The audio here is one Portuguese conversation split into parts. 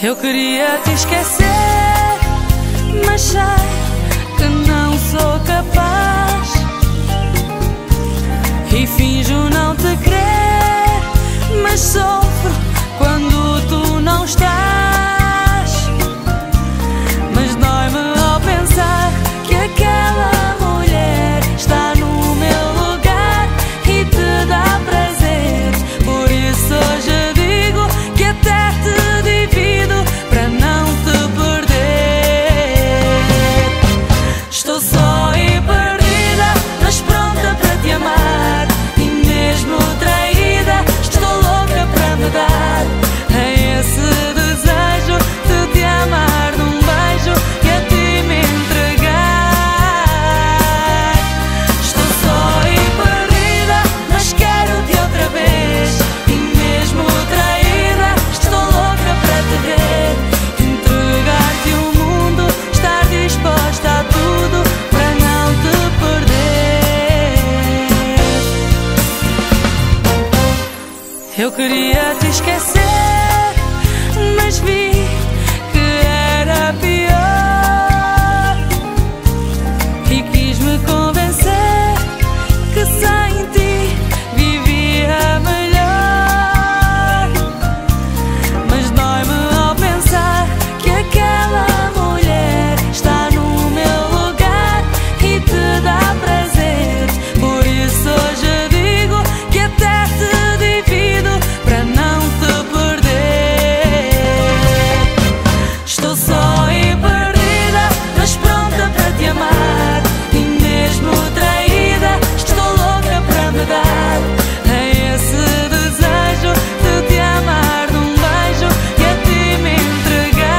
Eu queria te esquecer, mas sei que não sou capaz. E finjo não te querer, mas sofro quando tu não estás. Mas dói-me ao pensar que aquela mulher está no meu lugar e te dá prazer. Por isso hoje digo que até te divido para não te perder. Estou só e perdida, mas pronta para te amar. E mesmo traída, estou louca para me dar a esse desejo de te amar num beijo e a ti me entregar. Estou só e perdida, mas quero-te outra vez. E mesmo traída, estou louca para te ver, entregar-te o mundo, estar disposta a tudo para não te perder. Eu queria te esquecer, mas vi que era pior e quis-me convencer que sem ti vivia melhor. Mas dói-me ao pensar que aquela mulher está no meu lugar e te dá prazer. Por isso hoje digo que até te divido para não te perder. Estou só e perdida, mas pronta para te amar. E mesmo traída, estou louca para me dar a esse desejo de te amar num beijo e a ti me entregar.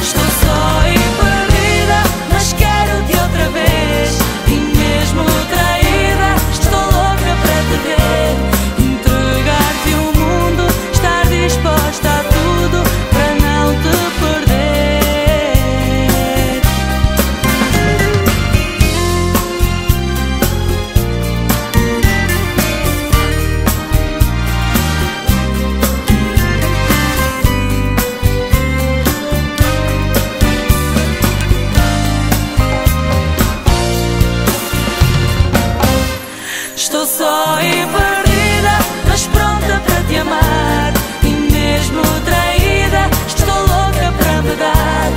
Estou só e perdida, mas quero-te outra vez. E mesmo traída, estou louca para te ver, entregar-te o mundo, estar disposta a tudo para não te perder. Estou só e perdida, mas pronta para te amar. E mesmo traída, estou louca para me dar